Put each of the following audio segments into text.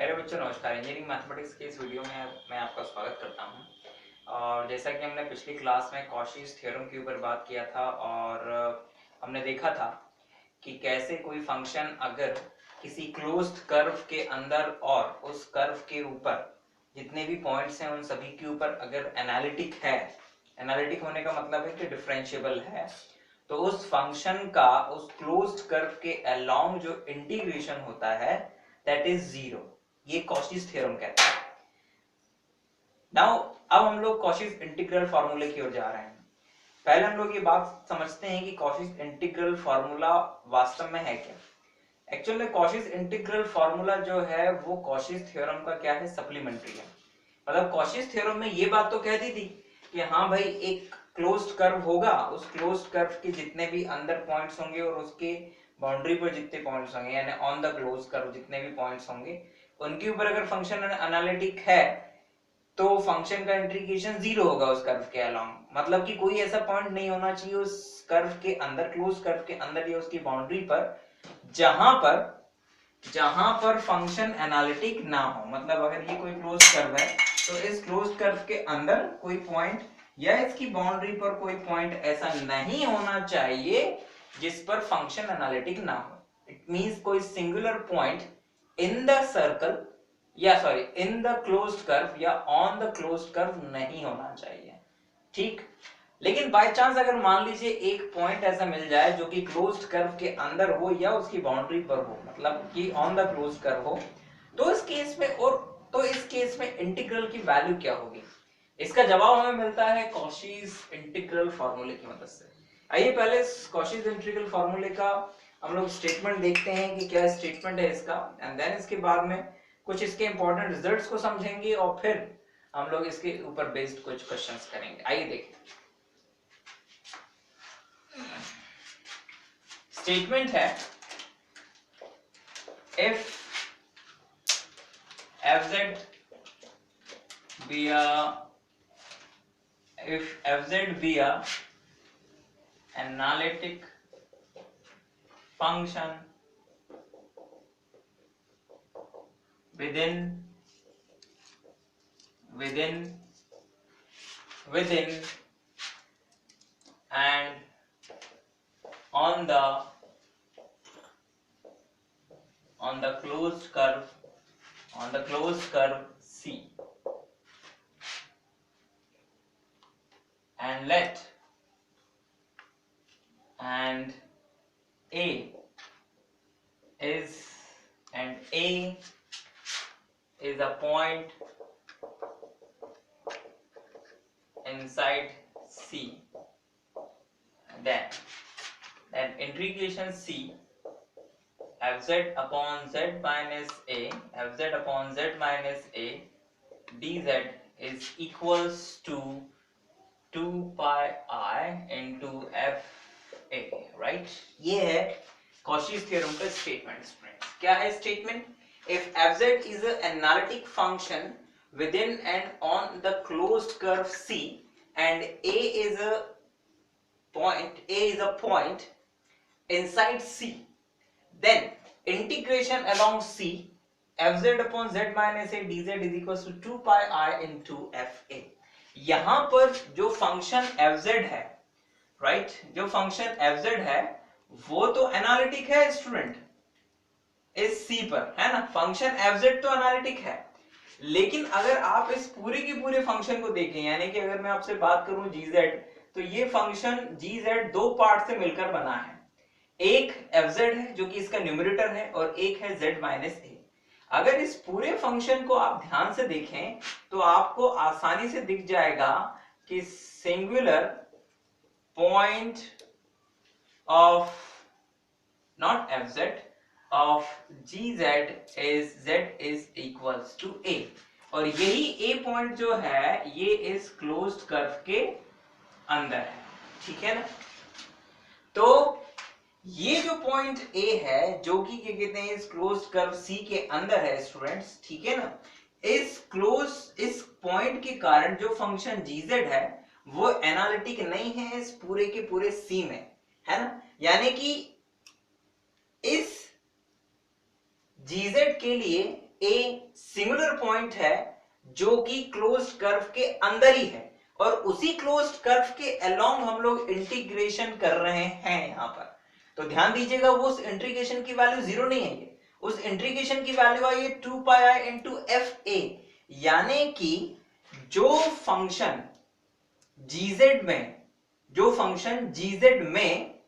प्यारे बच्चों नमस्कार। इंजीनियरिंग मैथमेटिक्स के इस वीडियो में मैं आपका स्वागत करता हूं। और जैसा कि हमने पिछली क्लास में कॉशीज थ्योरम के ऊपर बात किया था और हमने देखा था कि कैसे कोई फंक्शन अगर किसी क्लोज्ड कर्व के अंदर और उस कर्व के ऊपर जितने भी पॉइंट्स हैं उन सभी के ऊपर अगर एनालिटिक है, एनालिटिक होने का मतलब है कि डिफरेंशिएबल है, तो उस फंक्शन का उस क्लोज्ड कर्व के अलोंग जो इंटीग्रेशन होता है दैट इज जीरो। ये कॉशीज थ्योरम कहता है। नाउ अब हम लोग कॉशीज इंटीग्रल फार्मूले की ओर जा रहे हैं। पहले हम लोग ये बात समझते हैं कि कॉशीज इंटीग्रल फार्मूला वास्तव में है क्या। एक्चुअल में कॉशीज इंटीग्रल फार्मूला जो है वो कॉशीज थ्योरम का क्या है, सप्लीमेंट्री है। मतलब कॉशीज थ्योरम में ये बात तो कहती थी कि हाँ भाई एक क्लोज्ड कर्व होगा, उस क्लोज्ड कर्व के जितने भी अंदर पॉइंट्स होंगे और उसके बाउंड्री पर जितने पॉइंट्स होंगे यानी ऑन द क्लोज कर्व जितने भी पॉइंट्स होंगे उनके ऊपर अगर फंक्शन एनालिटिक है तो फंक्शन का इंटीग्रेशन जीरो होगा उस कर्व के अलोंग। मतलब कि कोई ऐसा पॉइंट नहीं होना चाहिए उस कर्व के अंदर, क्लोज कर्व के अंदर या उसकी बाउंड्री पर जहां पर फंक्शन एनालिटिक ना हो। मतलब अगर ये कोई क्लोज कर्व है तो इस क्लोज कर्व के अंदर कोई पॉइंट या इसकी बाउंड्री पर कोई पॉइंट ऐसा नहीं होना चाहिए जिस पर फंक्शन एनालिटिक ना हो। इट मींस कोई singular point in the circle या sorry in the closed curve या ऑन द क्लोज्ड कर्व नहीं होना चाहिए। ठीक, लेकिन बाय चांस अगर मान लीजिए एक पॉइंट ऐसा मिल जाए जो कि क्लोज्ड कर्व के अंदर हो या उसकी बाउंड्री पर हो, मतलब कि ऑन द क्लोज्ड कर्व हो, तो इस केस में इंटीग्रल की वैल्यू क्या होगी। इसका जवाब हमें मिलता है कॉशीज इंटीग्रल फार्मूले की मदद से। आइए पहले कॉशीज इंटीग्रल फार्मूले का हम लोग स्टेटमेंट देखते हैं कि क्या स्टेटमेंट है इसका, एंड देन इसके बाद में कुछ इसके इंपॉर्टेंट रिजल्ट्स को समझेंगे और फिर हम लोग इसके ऊपर बेस्ड कुछ क्वेश्चंस करेंगे। आइए देखिए, स्टेटमेंट है if fz be a analytic function within and on the closed curve C, and let and A is a point inside C, then integration C fz upon z minus a dz is equals to 2 pi I into fa, right? ये है Cauchy's theorem का statement. क्या है statement? If fz is an analytic function within and on the closed curve C and a is a point inside C, then integration along C fz upon z minus a dz is equals to 2 pi I into fa। यहां पर जो function fz है, right, जो function fz है वो तो analytic है student इस C पर, है ना। फंक्शन fz तो एनालिटिक है, लेकिन अगर आप इस पूरे के पूरे फंक्शन को देखें, यानी कि अगर मैं आपसे बात करूं gz, तो ये फंक्शन gz दो पार्ट से मिलकर बना है। एक fz है जो कि इसका न्यूमरेटर है और एक है z माइनस ए। अगर इस पूरे फंक्शन को आप ध्यान से देखें तो आपको आसानी से दिख जाएगा कि singular point of not fz of gz is equals to a, और यही a पॉइंट जो है ये इस क्लोज्ड कर्व के अंदर है, ठीक है ना। तो ये जो पॉइंट A है जो कि क्या कहते हैं इस क्लोज्ड कर्व C के अंदर है स्टूडेंट्स, ठीक है ना। इस पॉइंट के कारण जो फंक्शन gz है वो एनालिटिक नहीं है इस पूरे के पूरे C में, है ना। यानी कि इस gz के लिए ए सिंगुलर पॉइंट है जो कि क्लोज्ड कर्व के अंदर ही है, और उसी क्लोज्ड कर्व के अलोंग हम लोग इंटीग्रेशन कर रहे हैं यहां पर। तो ध्यान दीजिएगा वो उस इंटीग्रेशन की वैल्यू जीरो नहीं है, ये उस इंटीग्रेशन की वैल्यू आई है 2 pi I into F A, यानी कि जो फंक्शन जीजेड में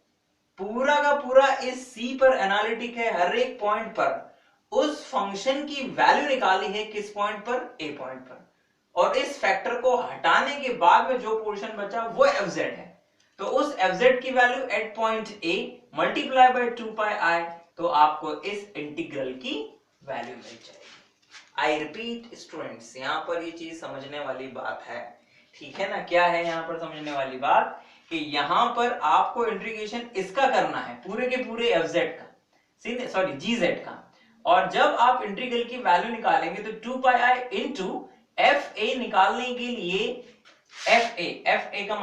पूरा का पूरा इस सी पर एनालिटिक है हर एक पॉइंट पर, उस फंक्शन की वैल्यू निकाली है किस पॉइंट पर, ए पॉइंट पर, और इस फैक्टर को हटाने के बाद में जो पोर्शन बचा वो fz है। तो उस fz की value at point A multiply by 2 pi i, तो आपको इस इंटीग्रल की वैल्यू मिल जाएगी। आई रिपीट स्टूडेंट्स, यहां पर ये चीज समझने वाली बात है, ठीक है ना। क्या है यहां पर समझने वाली बात कि यहां पर आपको इंटीग्रेशन इसका करना है पूरे के पूरे fz का, सॉरी gz का, और जब आप इंटीग्रल की वैल्यू निकालेंगे तो 2 pi I into F A निकालने के लिए एफ ए का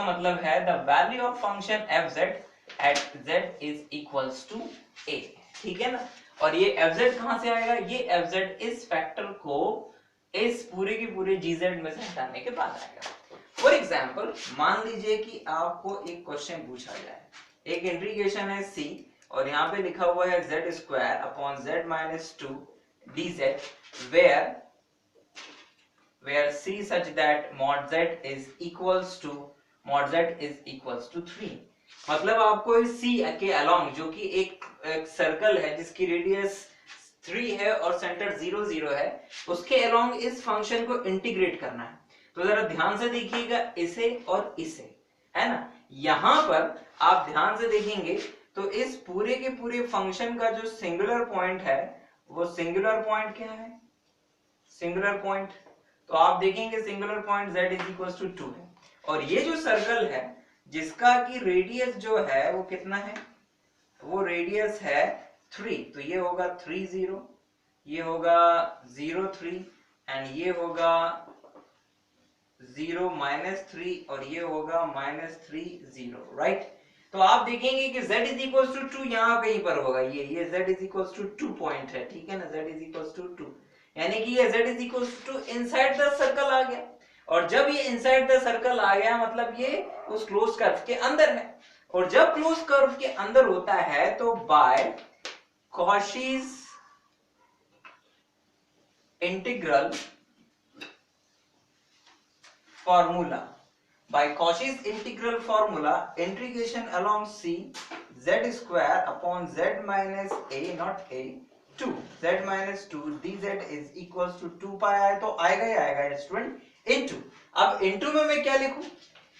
मतलब है the value of function f z at z is equals to a, ठीक है ना। और ये एफ जेड कहां से आएगा, ये एफ जेड इस फैक्टर को इस पूरे के पूरे जीजेड में से हटाने के बाद आएगा। फॉर एग्जाम्पल मान लीजिए कि आपको एक क्वेश्चन पूछा जाए, एक इंटीग्रेशन है सी और यहाँ पे लिखा हुआ है z square upon z minus 2 dz where c such that mod z is equals to 3। मतलब आपको इस c के अलोंग, जो कि एक सर्कल है जिसकी रेडियस 3 है और सेंटर 0 0 है, उसके अलोंग इस फंक्शन को इंटीग्रेट करना है। तो जरा ध्यान से देखिएगा इसे और इसे, है ना। यहां पर आप ध्यान से देखेंगे तो इस पूरे के पूरे फंक्शन का जो सिंगुलर पॉइंट है, वो सिंगुलर पॉइंट क्या है, सिंगुलर पॉइंट, तो आप देखेंगे singular point z is equal to 2 है, और ये जो सर्कल है जिसका की रेडियस जो है वो कितना है, वो रेडियस है 3, तो ये होगा 3 0, ये होगा 0 3 एंड ये होगा 0 -3 और ये होगा -3 0, राइट। तो आप देखेंगे कि z इज इक्वल टू 2 यहाँ कहीं पर होगा, ये z is equal to 2 point है, ठीक है ना, z इज इक्वल टू 2, यानी कि ये z is equal to inside the circle आ गया। और जब ये इनसाइड द सर्कल आ गया मतलब ये उस क्लोज कर्व के अंदर है, और जब क्लोज कर्व के अंदर होता है तो by Cauchy's integral formula, by Cauchy's integral formula, integration along C z square upon z minus a not a 2 z minus 2 dz is equals to 2 pi i, तो आएगा ही आएगा स्टूडेंट इनटू। अब into में मैं क्या लिखूं,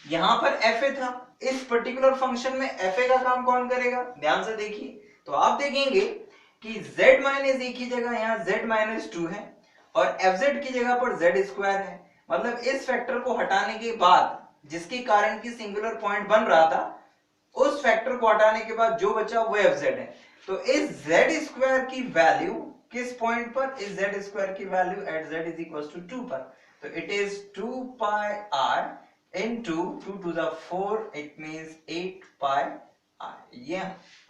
यहां पर fa था, इस पर्टिकुलर फंक्शन में fa का काम कौन करेगा, ध्यान से देखिए। तो आप देखेंगे कि z माइनस a की जगह यहाँ z माइनस 2 है और fz की जगह पर z स्क्वायर है, मतलब इस फैक्टर को हटाने के बाद जिसके कारण की सिंगुलर पॉइंट बन रहा था, उस फैक्टर को हटाने के बाद जो बचा वो fz है। तो इस z स्क्वायर की वैल्यू किस पॉइंट पर, इस z स्क्वायर की value at z is equal to 2 पर, तो it is 2 pi r into 2 to the 4, it means 8 pi r। ये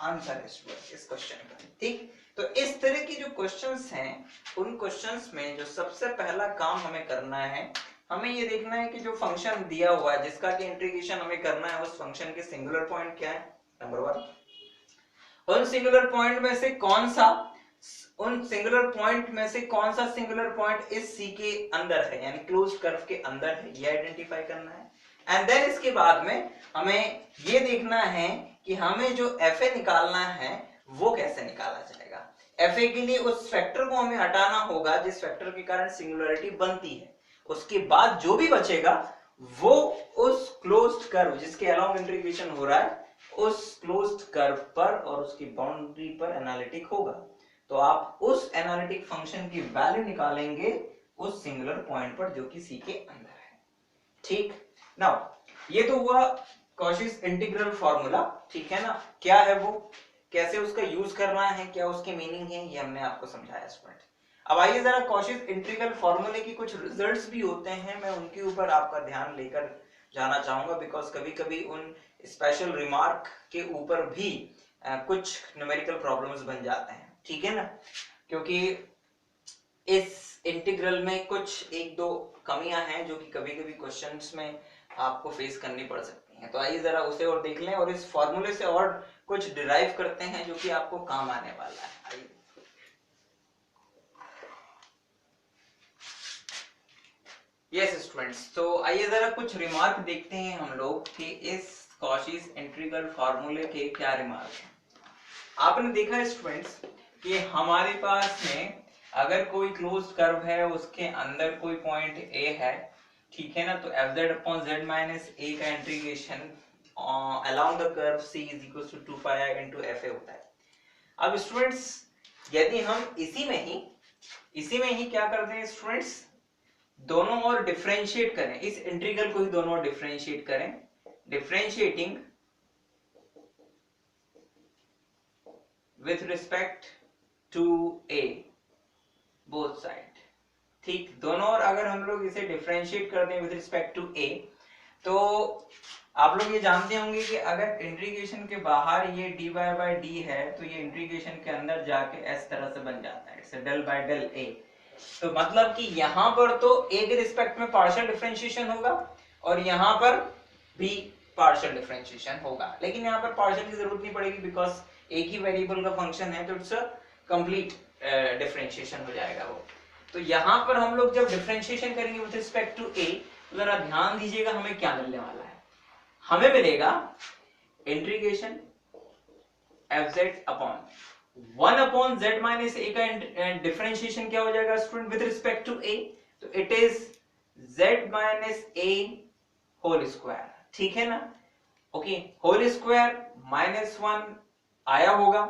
आंसर है इस क्वेश्चन का, ठीक। तो इस तरह की जो क्वेश्चंस हैं, उन क्वेश्चंस में जो सबसे पहला काम हमें करना है, हमें ये देखना है कि जो फंक्शन दिया हुआ है जिसका कि इंटीग्रेशन हमें करना है, उस फंक्शन के सिंगुलर पॉइंट क्या है, नंबर 1। उन सिंगुलर पॉइंट में से कौन सा सिंगुलर पॉइंट इस सी के अंदर है, यानी क्लोज कर्व के अंदर है, ये आइडेंटिफाई करना है। एंड देन इसके बाद में हमें ये देखना है कि हमें जो fa निकालना है वो कैसे निकाला जाएगा। fa के लिए उस फैक्टर को हमें हटाना होगा जिस फैक्टर के कारण सिंगुलरिटी बनती है, उसके बाद जो भी बचेगा वो उस क्लोज्ड कर्व जिसके अलोंग इंटीग्रेशन हो रहा है उस क्लोज्ड कर्व पर और उसकी बाउंड्री पर एनालिटिक होगा। तो आप उस एनालिटिक फंक्शन की वैल्यू निकालेंगे उस सिंगुलर पॉइंट पर जो कि सी के अंदर है, ठीक। नाउ ये तो हुआ कॉशीज इंटीग्रल फॉर्मूला, ठीक है ना। क्या है वो, कैसे उसका यूज करना है, क्या उसकी मीनिंग है, ये हमने आपको समझाया स्टूडेंट। अब आइए जरा कॉशीज इंटीग्रल फॉर्मूले की कुछ रिजल्ट्स भी होते हैं, मैं उनके ऊपर आपका ध्यान लेकर जाना चाहूंगा, बिकॉज कभी कभी उन स्पेशल रिमार्क के ऊपर भी कुछ न्यूमेरिकल प्रॉब्लम्स बन जाते हैं, ठीक है ना, क्योंकि इस इंटीग्रल में कुछ एक दो कमियां हैं जो कि कभी कभी क्वेश्चंस में आपको फेस करनी पड़ सकती हैं। तो आइए जरा उसे और देख लें और इस फॉर्मूले से और कुछ डिराइव करते हैं जो कि आपको काम आने वाला है। आइए यस स्टूडेंट्स, तो आइए जरा कुछ रिमार्क देखते हैं हम लोग कि इस कॉशीज इंटीग्रल फार्मूले के क्या रिमार्क हैं। आपने देखा स्टूडेंट्स कि हमारे पास में अगर कोई क्लोज्ड कर्व है, उसके अंदर कोई पॉइंट ए है, ठीक है ना, तो fz upon z minus a का integration along the curve c is equal to 2 pi i into fa होता है। अब स्टूडेंट्स यदि हम इसी में ही क्या करते हैं स्टूडेंट्स, दोनों ओर डिफरेंशिएट करें, इस इंटीग्रल को ही दोनों ओर डिफरेंशिएट करें, differentiating with respect to a both side, ठीक, दोनों ओर अगर हम लोग इसे डिफरेंशिएट कर दें विथ रिस्पेक्ट टू a, तो आप लोग ये जानते होंगे कि अगर इंटीग्रेशन के बाहर ये dy बाय डी है तो ये इंटीग्रेशन के अंदर जाके इस तरह से बन जाता है, it's del by del a। तो मतलब कि यहाँ पर तो a के रिस्पेक्ट में पार्शियल डिफरेंशिएशन होगा और यहाँ पर भी पार्शियल डिफरेंशिएशन होगा, लेकिन यहाँ पर पार्शियल की जरूरत नहीं पड़ेगी बिकॉज एक ही वेरिएबल का फंक्शन है, तो इट्स अ कंप्लीट डिफरेंशिएशन हो जाएगा वो। तो यहाँ पर हम लोग जब डिफरेंशिएशन करेंगे विद रिस्पेक्ट टू a, तो जरा ध्यान दीजिएगा हमें क्या मिलने वाला है, हमें मिलेगा integration fz upon 1 upon z minus a का डिफरेंशिएशन क्या हो जाएगा student with respect to a, तो it is z minus a whole square, ठीक है ना, ओके, होल स्क्वायर माइनस 1 आया होगा,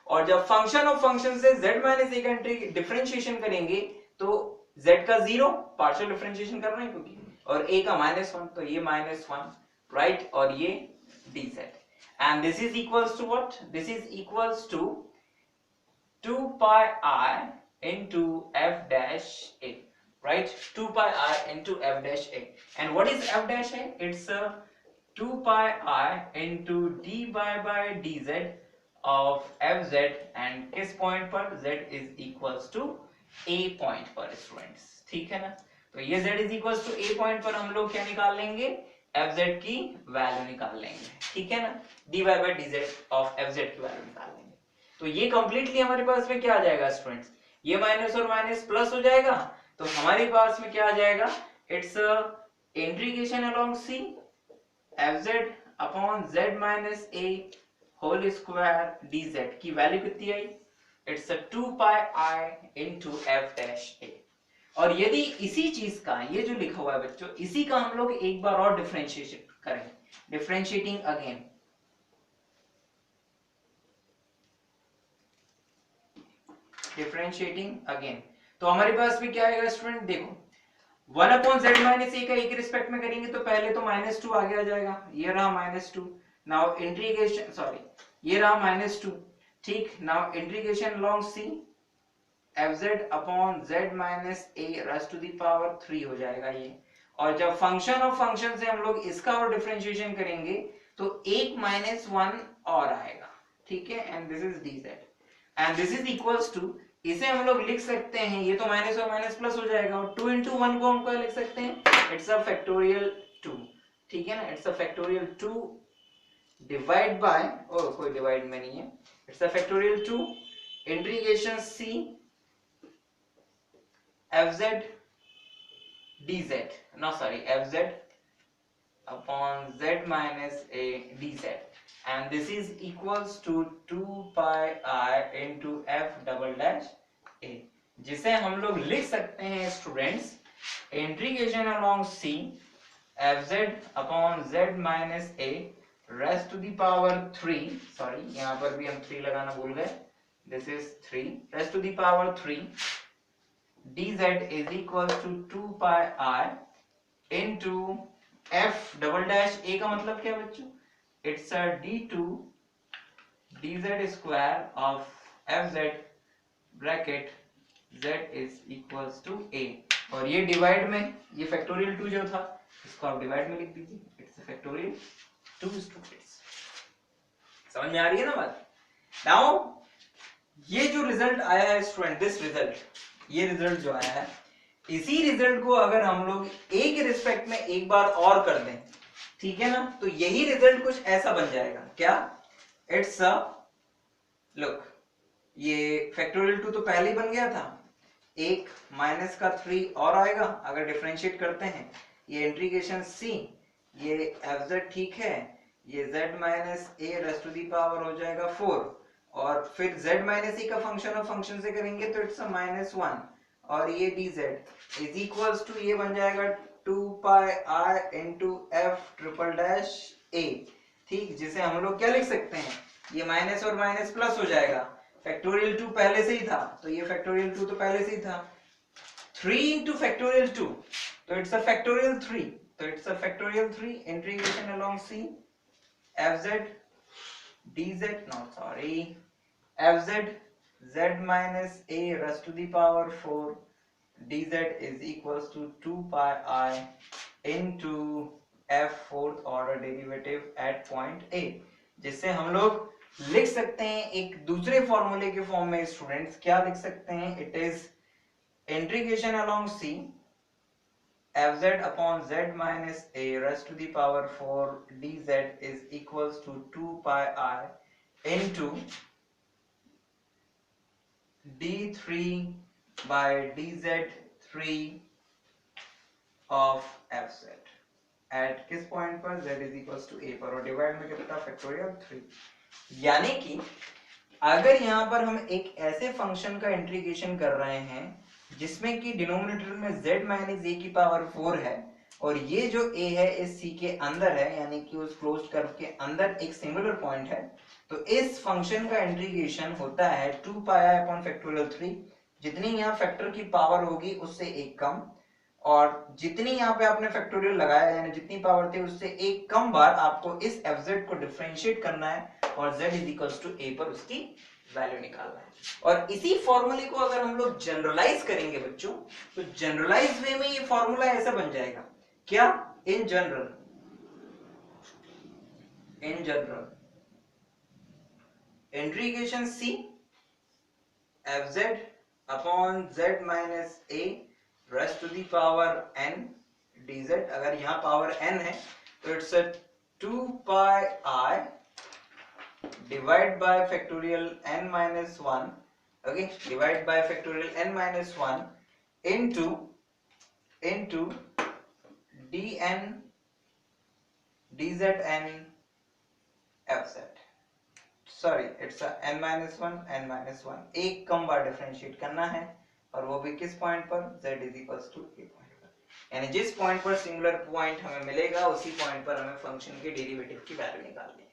और जब फंक्शन ऑफ फंक्शन से z माइनस a का डिफरेंशिएशन करेंगे तो z का 0 पार्शियल डिफरेंशिएशन कर रहे हैं क्योंकि, और a का -1, तो ये -1 राइट, और ये dz, and this is equals to what, this is equals to 2 pi I into f dash a, right, 2 pi I into f dash a, and what is f dash a, it's a 2 pi I into dy by dz of fz, and किस point पर, z is equals to a point पर students, ठीक है ना, तो ये z is equals to a point पर हम लोग क्या निकाल लेंगे, fz की वैल्यू निकाल लेंगे, ठीक है ना, dy by dz of fz की वैल्यू निकाल लेंगे। तो ये कंप्लीटली हमारे पास में क्या आ जाएगा स्टूडेंट्स, ये माइनस और माइनस प्लस हो जाएगा, तो हमारे पास में क्या आ जाएगा, it's integration along c fz upon z minus a whole square dz की वैल्यू कितनी आई, it's 2 pi i into f dash a। और यदि इसी चीज का, ये जो लिखा हुआ है बच्चों, इसी का हम लोग एक बार और डिफरेंशिएट करें, डिफरेंशिएटिंग अगेन, डिफरेंशिएटिंग अगेन, तो हमारे पास भी क्या आएगा स्टूडेंट, देखो 1 अपॉन z माइनस a का एक रिस्पेक्ट में करेंगे तो पहले तो -2 आगे आ जाएगा, ये रहा -2, नाउ इंटीग्रेशन, सॉरी ये रहा -2, ठीक, now integration along c fz upon z minus a raise to the power 3 हो जाएगा ये, और जब फंक्शन ऑफ फंक्शन से हम लोग इसका और डिफरेंशिएशन करेंगे तो एक -1 और आएगा, ठीक है, and this is dz, and this is equals to, इसे हम लोग लिख सकते हैं, ये तो माइनस और माइनस प्लस हो जाएगा, और 2 into 1 को हम क्या लिख सकते हैं, इट्स अ फैक्टोरियल 2, ठीक है ना, it's a factorial 2 divide by, oh कोई डिवाइड में नहीं है, it's a factorial 2 integration c fz dz, no sorry, fz upon z minus a dz, and this is equals to 2 pi I into f double dash a, जिसे हम लोग लिख सकते हैं students, integration along c fz upon z minus a raised to the power 3, sorry यहाँ पर भी हम 3 लगाना भूल गए, this is 3 raised to the power 3 dz is equal to 2 pi I into f double dash a का मतलब क्या बच्चों, it's a d2 dz square of fz bracket z is equals to a, और ये डिवाइड में, ये factorial 2 जो था इसको आप डिवाइड में लिख दीजिए, इट्स फैक्टोरियल 2 स्टूडेंट्स, समझ में आ रही है ना बात, नाउ ये जो रिजल्ट आया है स्टूडेंट, दिस रिजल्ट, ये रिजल्ट जो आया है, इसी रिजल्ट को अगर हम लोग ए के रिस्पेक्ट में एक बार और कर दें, ठीक है ना, तो यही रिजल्ट कुछ ऐसा बन जाएगा। क्या? इट्स अ, लुक, ये फैक्टोरियल 2 तो पहले ही बन गया था, एक माइनस का 3 और आएगा अगर डिफरेंशिएट करते हैं, ये इंटीग्रेशन सी, ये एफ जेड, ठीक है, ये z minus a raise to the power हो जाएगा 4, और फिर z माइनस ए का फंक्शन और फंक्शन से करेंगे तो इट्स अ -1, और ये dz इज इक्वल्स टू, ये बन जाएगा 2 pi r into f triple dash a, ठीक, जिसे हम लोग क्या लिख सकते हैं, ये माइनस और माइनस प्लस हो जाएगा, फैक्टोरियल 2 पहले से ही था, तो ये फैक्टोरियल 2 तो पहले से ही था, 3 इंटू फैक्टोरियल 2, तो इट्स अ फैक्टोरियल 3, तो it's a factorial 3, integration along c fz dz, not sorry, fz z minus a raised to the power 4 dz is equals to 2 pi I into f fourth order derivative at point A, जिससे हम लोग लिख सकते हैं एक दूसरे फॉर्मूले के फॉर्म में स्टूडेंट्स, क्या लिख सकते हैं, it is integration along c fz upon z minus a raised to the power 4 dz is equals to 2 pi I into d3 by dz3 of fz at किस पॉइंट पर, z is equals to a पर, और divide में कितना, factorial 3, यानी कि अगर यहाँ पर हम एक ऐसे फंक्शन का इंटीग्रेशन कर रहे हैं जिसमें कि डिनोमिनेटर में z माइनस ए की पावर 4 है, और ये जो a है इस c के अंदर है, यानी कि उस क्लोज्ड कर्व के अंदर एक सिंगुलर पॉइंट है, तो इस फंक्शन का इंटीग्रेशन होता है 2 पाई i अपॉन फैक्टोरियल 3, जितनी यहाँ फैक्टर की पावर होगी उससे एक कम, और जितनी यहाँ पे आपने फैक्टोरियल लगाया यानी जितनी पावर थी उससे एक कम बार आपको इस fz को डिफरेंशिएट करना है और z is equals to a पर उसकी वैल्यू निकालना है। और इसी फॉर्मूले को अगर हम लोग जनरलाइज करेंगे बच्चों, तो जनरलाइज वे में ये फॉर्मूला ऐसा बन जाएगा, क्या, in general integration c fz upon z minus a raise to the power n dz, अगर यहाँ पावर n है तो it's 2 pi I divide by factorial n minus 1, okay, divide by factorial n minus 1 into dn dzn fz, sorry it's n minus 1, एक कम बार differentiate करना है, और वो भी किस पॉइंट पर, z is equals to a point पर, यानी जिस पॉइंट पर सिंगुलर पॉइंट हमें मिलेगा उसी पॉइंट पर हमें फंक्शन के डेरिवेटिव की वैल्यू निकालनी है।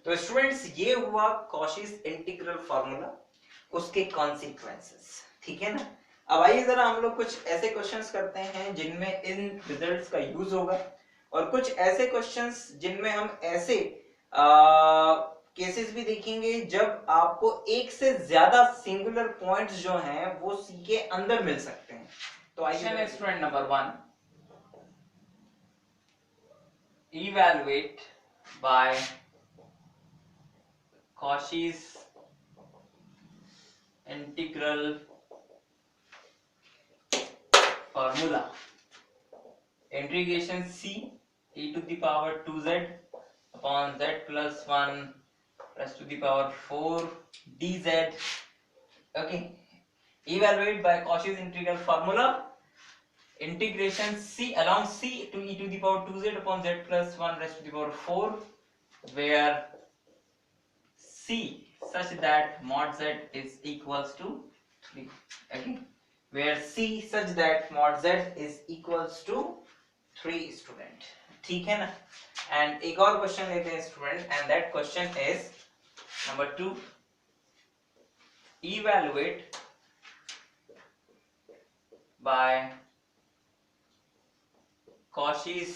तो स्टूडेंट्स ये हुआ कॉशीस इंटीग्रल फार्मूला, उसके कॉन्सिक्वेंसेस, ठीक है ना। अब आइए जरा हम लोग कुछ ऐसे क्वेश्चंस करते हैं जिनमें इन रिजल्ट्स का यूज होगा, और कुछ ऐसे क्वेश्चंस जिनमें हम ऐसे केसेस भी देखेंगे जब आपको एक से ज्यादा सिंगुलर पॉइंट्स जो हैं वो सी के अंदर मिल सकते हैं। तो आइए student number 1, evaluate by Cauchy's integral formula, integration c e to the power 2z upon z plus 1 raised to the power 4 dz, okay, evaluate by Cauchy's integral formula integration c along c to e to the power 2z upon z plus 1 raised to the power 4 where c such that mod z is equals to 3, okay, where c such that mod z is equals to 3 student, ठीक है ना। And एक और question लेते हैं student, and that question is number 2, evaluate by Cauchy's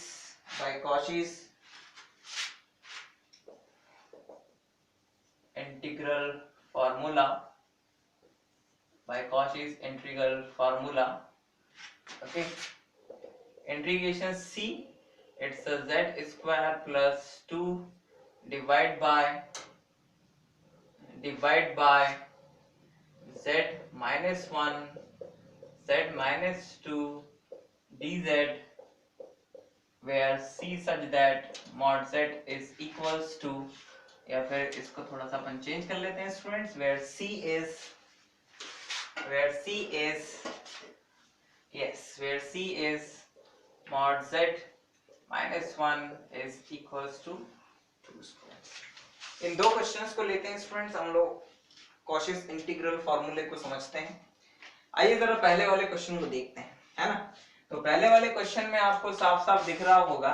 integral formula, okay, integration c, it's a z square plus 2 divide by divide by z minus 1 z minus 2 dz where c such that mod z is equals to, या फिर इसको थोड़ा सा अपन change कर लेते हैं students, where c is mod z minus 1 is equals to 2 students. इन दो क्वेश्चंस को लेते हैं स्टूडेंट्स, हम लोग कॉशीस इंटीग्रल फॉर्मूले को समझते हैं। आइए जरा पहले वाले क्वेश्चन को देखते हैं, है ना। तो पहले वाले क्वेश्चन में आपको साफ साफ दिख रहा होगा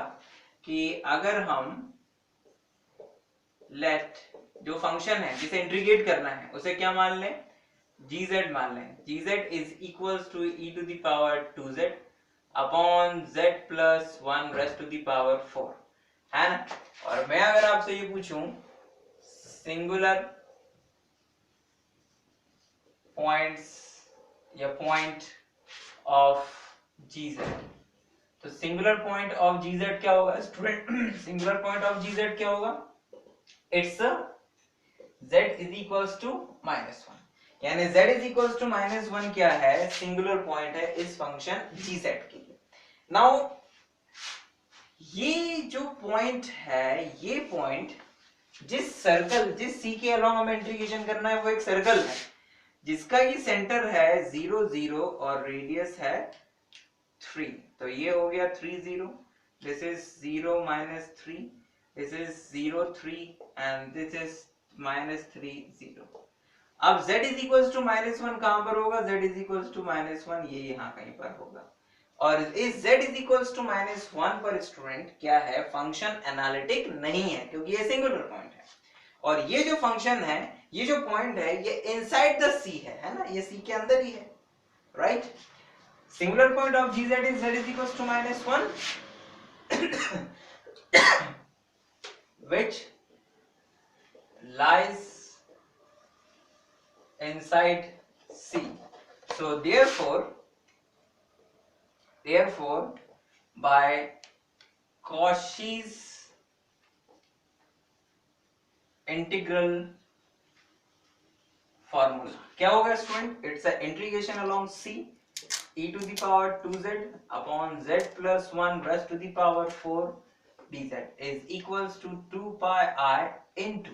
कि अगर हम लेट जो फंक्शन है जिसे इंटीग्रेट करना है उसे क्या मान लें, gz मान लें। gz is equals to e to the power 2z upon z plus 1 raise to the power 4, है ना। और मैं अगर आपसे ये पूछूं सिंगुलर पॉइंट्स या पॉइंट ऑफ gz, तो सिंगुलर पॉइंट ऑफ gz क्या होगा student? Singular point of gz क्या होगा? It's z is equals to -1, यानी z इज इक्वल्स टू -1 क्या है? सिंगुलर पॉइंट है इस फंक्शन gz के लिए। नाउ ये जो पॉइंट है, ये पॉइंट जिस सर्कल, जिस c के अलोंग हमें इंटीग्रेशन करना है वो एक सर्कल है जिसका ये सेंटर है 0 0 और रेडियस है 3, तो ये हो गया 3 0, this is 0 -3, this is 0 3 and this is -3 0। अब z इज इक्वल्स टू -1 कहां पर होगा? z इज इक्वल्स टू -1 ये यहां कहीं पर होगा। और इस z इज इक्वल्स टू -1 पर स्टूडेंट क्या है? फंक्शन एनालिटिक नहीं है क्योंकि ये सिंगुलर पॉइंट है। और ये जो फंक्शन है, ये जो पॉइंट है, ये इनसाइड द c है ना, ये c के अंदर ही है, right. Singular point of gz is z is equals to -1 which lies inside c, so therefore by Cauchy's integral formula क्या होगा student? It's a integration along c e to the power 2z upon z plus 1 raise to the power 4 dz is equals to 2 pi i into.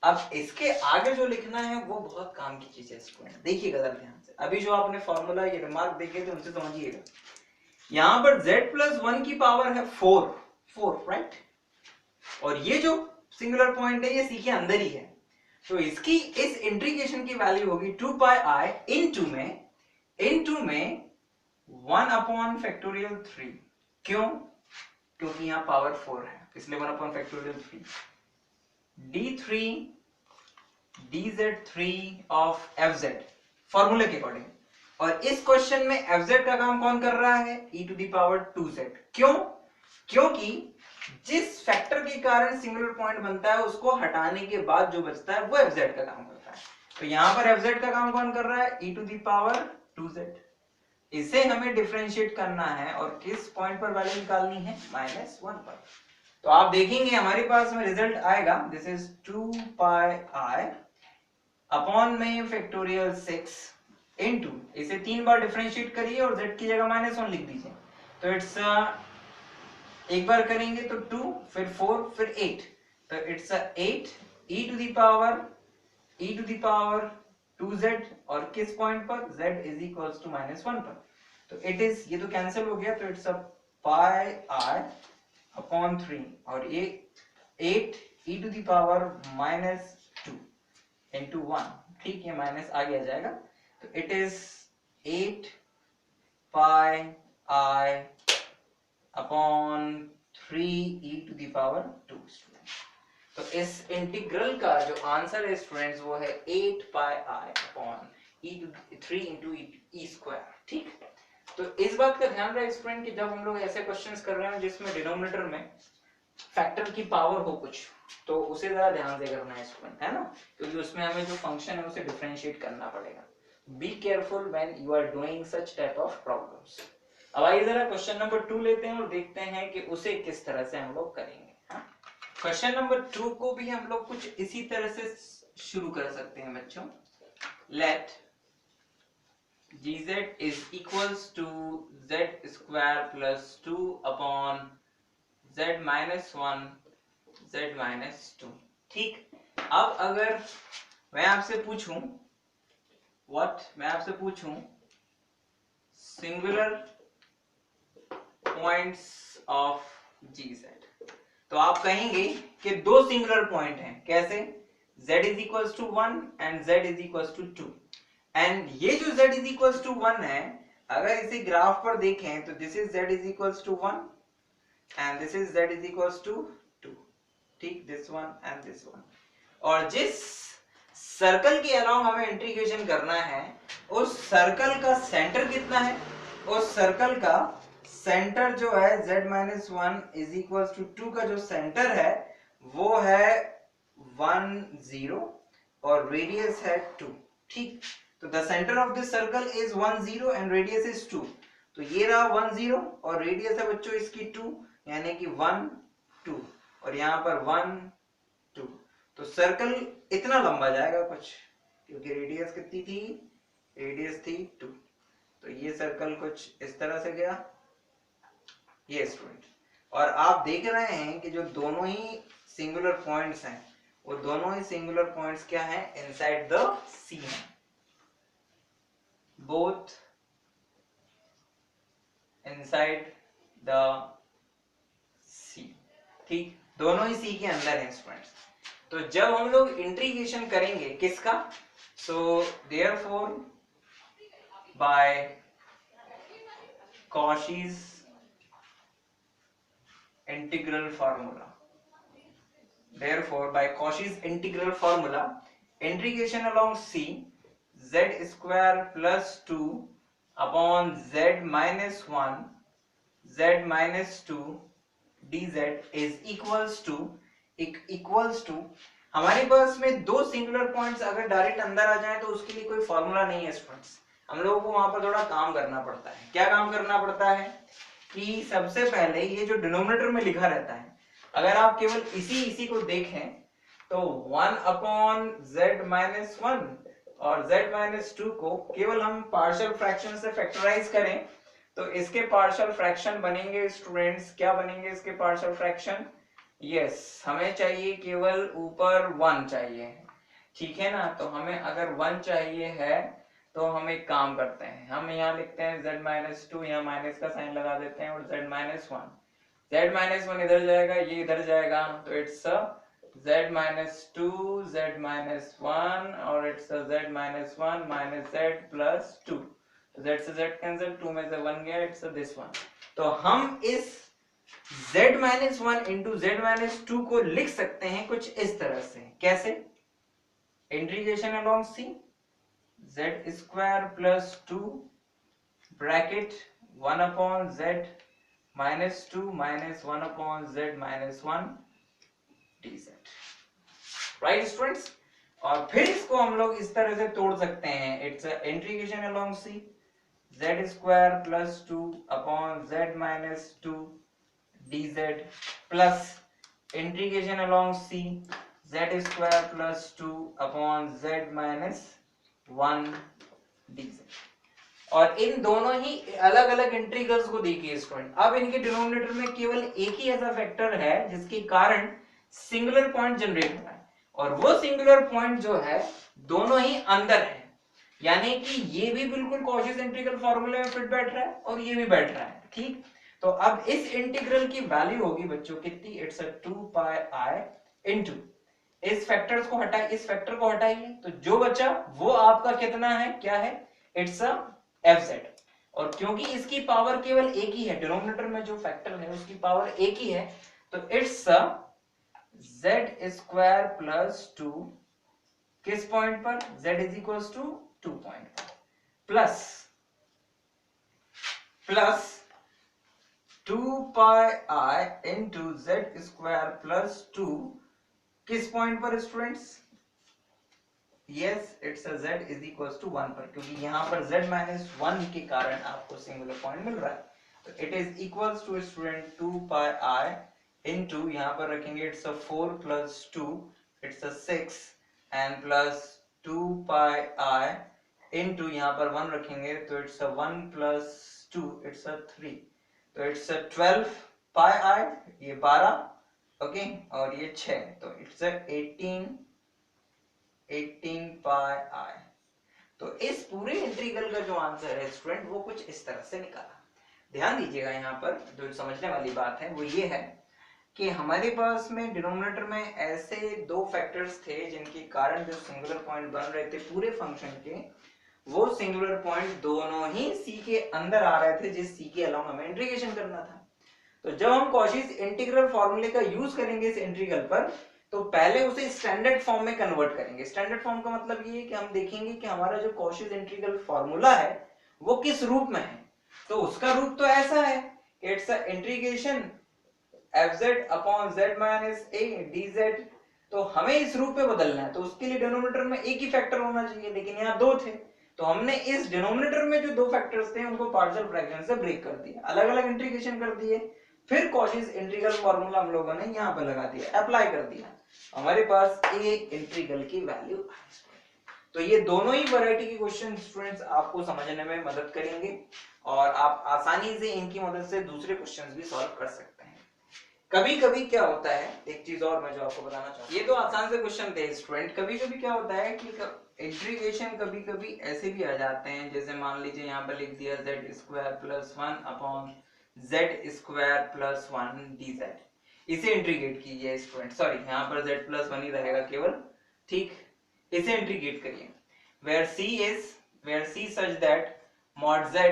अब इसके आगे जो लिखना है वो बहुत काम की चीज है स्टूडेंट, देखिएगा जरा ध्यान से। अभी जो आपने फॉर्मूला ये रिमार्क देखे थे उनसे समझिएगा। यहां पर z प्लस 1 की पावर है 4 राइट, और ये जो सिंगुलर पॉइंट है ये c के अंदर ही है, तो इसकी इस इंटीग्रेशन की वैल्यू होगी 2 पाई i इनटू में 1 अपॉन फैक्टोरियल 3। क्यों? क्योंकि यहां पावर 4 है, इसलिए 1 upon factorial 3 d3 dz3 of fz फॉर्मूले के अकॉर्डिंग। और इस क्वेश्चन में fz का काम कौन कर रहा है? e to the power 2z। क्यों? क्योंकि जिस फैक्टर के कारण सिंगुलर पॉइंट बनता है उसको हटाने के बाद जो बचता है वो fz का काम करता है। तो यहां पर fz का काम कौन कर रहा है? e to the power 2z। इसे हमें डिफरेंशिएट करना है और किस पॉइंट पर वैल्यू निकालनी है? -1 पर। तो आप देखेंगे हमारे पास में रिजल्ट आएगा, this is 2 pi i upon में फैक्टोरियल 6 इनटू, इसे 3 बार डिफरेंशिएट करिए और z की जगह -1 लिख दीजिए। तो इट्स एक बार करेंगे तो 2 फिर 4 फिर 8, तो it's 8 e to the power 2z और किस पॉइंट पर? z इज इक्वल्स टू -1 पर। तो इट इज, ये तो कैंसिल हो गया, तो इट्स पाई i अपॉन 3 और ये 8 e to the power -2 into 1, ठीक है, माइनस आगे आ जाएगा। तो it is 8 pi i upon 3 e to the power 2 student. तो इस इंटीग्रल का जो आंसर है स्टूडेंट्स वो है 8 pi i upon 3 into e square, ठीक। तो इस बात का ध्यान रहे स्टूडेंट कि जब हम लोग ऐसे क्वेश्चंस कर रहे हैं जिसमें डिनोमिनेटर में फैक्टर की पावर हो कुछ, तो उसे जरा ध्यान से करना है स्टूडेंट, है ना, क्योंकि उसमें हमें जो फंक्शन है उसे डिफरेंशिएट करना पड़ेगा। Be careful when you are doing such type of problems. अब आइए जरा क्वेश्चन नंबर 2 लेते हैं और देखते हैं कि उसे किस तरह से हम लोग करेंगे। क्वेश्चन नंबर 2 को भी हम लोग कुछ इसी तरह से शुरू कर सकते हैं बच्चों। Let gz is equals to z square plus 2 upon z minus 1 z minus 2। ठीक, अब अगर मैं आपसे पूछूं सिंगुलर पॉइंट्स ऑफ gz, तो आप कहेंगे कि दो सिंगुलर पॉइंट हैं। कैसे? z is equals to 1 and z is equals to 2। And ये जो z is equals to 1 है, अगर इसे ग्राफ पर देखें तो this is z is equals to 1 and this is z is equals to 2। ठीक, this one and this one। और जिस सर्कल के अलाउंग हमें इंटीग्रेशन करना है, उस सर्कल का सेंटर कितना है? उस सर्कल का सेंटर जो है z minus 1 is equal to 2 का जो सेंटर है वो है 1 0 और रेडियस है 2। ठीक, तो the centre of this circle is 1 0 and radius is 2। तो ये रहा 1 0 और रेडियस है बच्चों इसकी 2, यानी कि 1 2 और यहाँ पर 1 2। तो सर्कल इतना लंबा जाएगा कुछ, क्योंकि रेडियस कितनी थी? रेडियस थी 2। तो ये सर्कल कुछ इस तरह से गया, ये स्टूडेंट। और आप देख रहे हैं कि जो दोनों ही सिंगुलर पॉइंट्स हैं, वो दोनों ही सिंगुलर पॉइंट्स क्या हैं? इनसाइड द सी हैं। बोथ इनसाइड द सी। ठीक, दोनों ही सी के अंदर हैं स्टूडेंट्स। तो जब हम लोग इंटीग्रेशन करेंगे किसका? So therefore by Cauchy's integral formula, therefore by Cauchy's integral formula, integration along C, z square plus 2 upon z minus 1 z minus 2 dz is equals to हमारे पास में दो सिंगुलर पॉइंट्स अगर डायरेक्ट अंदर आ जाए तो उसके लिए कोई फॉर्मूला नहीं है स्टूडेंट्स। हम लोगों को वहां पर थोड़ा काम करना पड़ता है। क्या काम करना पड़ता है कि सबसे पहले ये जो डिनोमिनेटर में लिखा रहता है, अगर आप केवल इसी को देखें तो 1 अपॉन z माइनस 1 और z माइनस 2 को केवल हम पार्शियल फ्रैक्शन से फैक्टराइज करें तो इसके पार्शियल फ्रैक्शन बनेंगे स्टूडेंट्स। क्या बनेंगे इसके पार्शियल फ्रैक्शन? यस, हमें चाहिए केवल ऊपर 1 चाहिए, ठीक है ना। तो हमें अगर 1 चाहिए है तो हम एक काम करते हैं, हम यहाँ लिखते हैं z माइनस 2, यहाँ माइनस का साइन लगा देते हैं और z माइनस 1। z माइनस 1 इधर जाएगा, ये इधर जाएगा, तो it's z minus 2 z minus 1 और it's z minus 1 minus z plus 2। तो z से z कैंसिल, 2 में से 1 गया, इट्स दिस वन। तो हम इस z minus 1 into z minus 2 को लिख सकते हैं कुछ इस तरह से। कैसे? Integration along c z square plus 2 bracket 1 upon z minus 2 minus 1 upon z minus 1 dz। Right students? और फिर इसको हम लोग इस तरह से तोड़ सकते हैं। It's integration along c z square plus 2 upon z minus 2 dz plus integration along c z square plus 2 upon z minus 1 dz। और इन दोनों ही अलग अलग इंटीग्रल्स को देखिए स्टूडेंट। अब इनके डिनोमिनेटर में केवल एक ही ऐसा फैक्टर है जिसके कारण सिंगुलर पॉइंट जनरेट होता है, और वो सिंगुलर पॉइंट जो है दोनों ही अंदर है, यानी कि ये भी बिल्कुल कॉशीज इंटीग्रल फॉर्मूले में फिट बैठ रहा है और ये भी बैठ रहा है। ठीक, तो अब इस इंटीग्रल की वैल्यू होगी बच्चों कितनी? इट्स 2 पाई i इनटू इस फैक्टर्स को हटाइए, इस फैक्टर को हटाइए, तो जो बचा वो आपका कितना है? क्या है? It's fz। और क्योंकि इसकी पावर केवल एक ही है, डिनोमिनेटर में जो फैक्टर है उसकी पावर एक ही है, तो इट्स z स्क्वायर प्लस 2 किस पॉइंट पर? z is equal to 2 point पर, plus 2 pi i into z square plus 2 किस पॉइंट पर students? Yes, it's z is equal to 1 पर, क्योंकि यहाँ पर z माइनस 1 के कारण आपको सिंगुलर पॉइंट मिल रहा है। तो it is equal to student 2 pi i into यहाँ पर रखेंगे it's 4 plus 2 it's 6 n plus 2 pi I into यहाँ पर 1 रखेंगे तो इट्स 1 प्लस 2 इट्स 3 तो इट्स 12 पाई आई, ये 12 ओके और ये 6 तो इट्स 18 पाई आई। तो इस पूरे इंटीग्रल का जो आंसर है स्टूडेंट वो कुछ इस तरह से निकाला। ध्यान दीजिएगा यहाँ पर जो समझने वाली बात है वो ये है कि हमारे पास में डिनोमिनेटर में ऐसे दो फैक्टर्स थे जिनके कारण जो सिंगुलर पॉइंट बन रहे थे पूरे फंक्शन के, वो सिंगुलर पॉइंट दोनों ही सी के अंदर आ रहे थे जिस सी के अलावा हमें इंटीग्रेशन करना था। तो जब हम कॉशीस इंटीग्रल फॉर्मूले का यूज करेंगे इस इंटीग्रल पर तो पहले उसे स्टैंडर्ड फॉर्म में कन्वर्ट करेंगे। स्टैंडर्ड फॉर्म का मतलब ये है कि हम देखेंगे कि हमारा जो कॉशीस इंटीग्रल फॉर्मूला है वो किस रूप में है। तो उसका रूप तो ऐसा है, it's a integration fz upon z minus a dz। तो हमें इस रूप में बदलना है तो उसके लिए डिनोमिनेटर में एक ही फैक्टर होना चाहिए, लेकिन यहाँ दो थे तो हमने इस डिनोमिनेटर में जो दो फैक्टर्स थे उनको पार्शियल फ्रैक्शन से ब्रेक कर दिया, अलग अलग इंटीग्रेशन कर दिए, फिर कॉशीस इंटीग्रल फॉर्मूला हम लोगों ने यहाँ पर लगा दिया, अप्लाई कर दिया, हमारे पास a इंटीग्रल की वैल्यू आ। तो ये दोनों ही वैरायटी के क्वेश्चन स्टूडेंट्स आपको समझने में मदद करेंगे और आप आसानी से इनकी मदद से दूसरे क्वेश्चंस भी सॉल्व कर सकते हैं। कभी कभी क्या होता है, एक चीज और मैं जो आपको बताना चाहूँ, ये तो आसान से क्वेश्चन थे स्टूडेंट, कभी कभी क्या होता है कि इंटीग्रेशन कभी कभी ऐसे भी आ जाते हैं, जैसे मान लीजिए यहाँ पर लिख दिया z square plus 1 upon z square plus 1 dz, इसे इंटीग्रेट कीजिए स्टूडेंट, सॉरी यहाँ पर z प्लस 1 ही रहेगा केवल, ठीक, इसे इंटीग्रेट करिए, where c such that mod z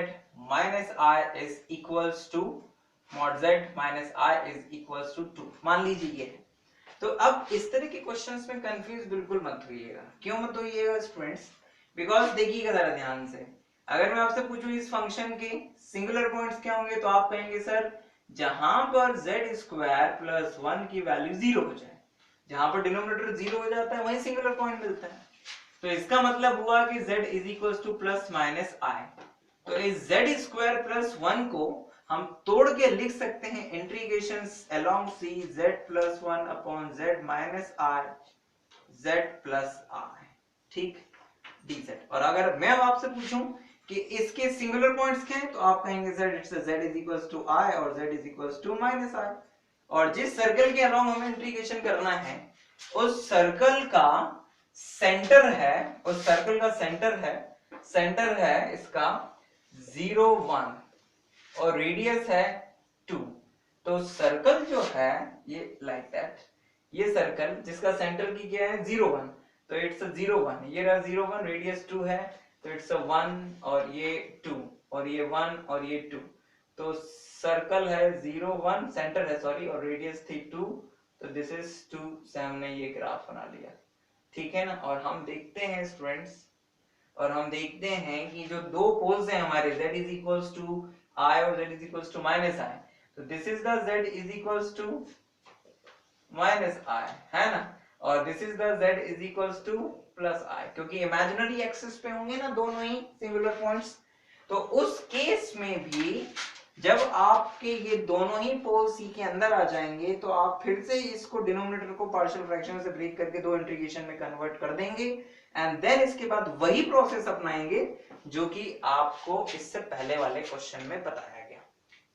minus I is equals to mod z minus I is equals to 2, मान लीजिए ये है। तो अब इस तरह के क्वेश्चंस में कंफ्यूज बिल्कुल मत होइएगा। क्यों मत होइएगा स्टूडेंट्स? बिकॉज देखिएगा जरा ध्यान से, अगर मैं आपसे पूछूं इस फंक्शन के सिंगुलर पॉइंट्स क्या होंगे तो आप कहेंगे सर जहां पर z स्क्वायर प्लस 1 की वैल्यू 0 हो जाए, जहां पर डिनोमिनेटर 0 हो जाता है वहीं सिंगुलर पॉइंट मिलता है। तो इसका मतलब हुआ कि z is equal to plus minus i. तो इस z स्क्वायर प्लस 1 को हम तोड़ के लिख सकते हैं integration along c z plus 1 upon z minus i z plus i, ठीक, dz। और अगर मैं अब आपसे पूछूं कि इसके सिंगुलर पॉइंट्स क्या हैं तो आप कहेंगे z it's z is equals to i और z is equals to minus i। और जिस सर्कल के अलोंग हमें इंटीग्रेशन करना है उस सर्कल का सेंटर है, उस सर्कल का सेंटर है इसका 0 1 और रेडियस है 2। तो सर्कल जो है ये लाइक दैट, ये सर्कल जिसका सेंटर की क्या है 0 1, तो इट्स 0 1, ये रहा 0 1, रेडियस 2 है तो इट्स 1 और ये 2 और ये 1 और ये 2। तो सर्कल है 0 1, सेंटर है सॉरी और रेडियस थी 2, तो दिस इज 2 से हमने ये ग्राफ बना लिया, ठीक है ना। और हम देखते हैं स्टूडेंट्स, और हम देखते हैं कि जो दो पोल्स हैं हमारे z is equals to i और z is equals to minus i, तो this is the z is equals to minus i, है ना, और this is the z is equals to plus i, क्योंकि इमेजिनरी एक्सिस पे होंगे ना दोनों ही सिंगुलर पॉइंट्स। तो उस केस में भी जब आपके ये दोनों ही पोल c के अंदर आ जाएंगे तो आप फिर से इसको डिनोमिनेटर को पार्शियल फ्रैक्शन से ब्रेक करके दो इंटीग्रेशन में कन्वर्ट कर देंगे एंड देन इसके बाद वही प्रोसेस अपनाएंगे जो कि आपको इससे पहले वाले क्वेश्चन में बताया गया,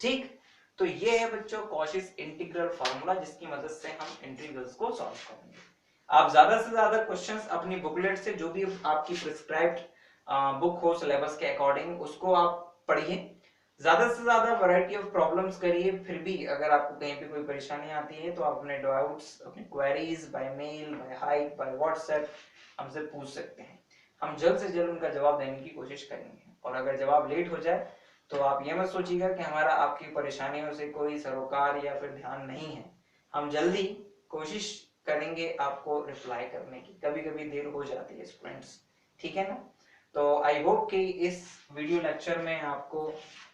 ठीक। तो ये है बच्चों कॉशीस इंटीग्रल फार्मूला जिसकी मदद से हम इंटीग्रल्स को सॉल्व करेंगे। आप ज्यादा से ज्यादा क्वेश्चंस अपनी बुकलेट से जो भी आपकी प्रिस्क्राइब्ड बुक हो सिलेबस के अकॉर्डिंग उसको आप पढ़िए, ज्यादा से ज्यादा वैरायटी ऑफ प्रॉब्लम्स करिए। फिर भी अगर आपको कहीं पे कोई परेशानी आती है तो आप अपने डाउट्स, अपनी queries by mail, by hype, by WhatsApp हमसे पूछ सकते हैं, हम जल्द से जल्द उनका जवाब देने की कोशिश करेंगे। और अगर जवाब लेट हो जाए तो आप ये मत सोचिएगा कि हमारा आपकी परेशानियों से कोई सरोकार या फिर ध्यान नहीं है, हम जल्दी कोशिश करेंगे आपको रिप्लाई करने की, कभी कभी देर हो जाती है स्टूडेंट्स, ठीक है ना। तो आई होप कि इस वीडियो लेक्चर में आपको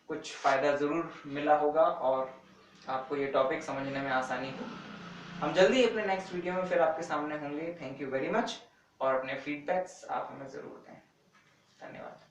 कुछ फायदा जरूर मिला होगा और आपको ये टॉपिक समझने में आसानी हो। हम जल्दी अपने नेक्स्ट वीडियो में फिर आपके सामने होंगे। थैंक यू वेरी मच और अपने फीडबैक्स आप हमें जरूर दें। धन्यवाद।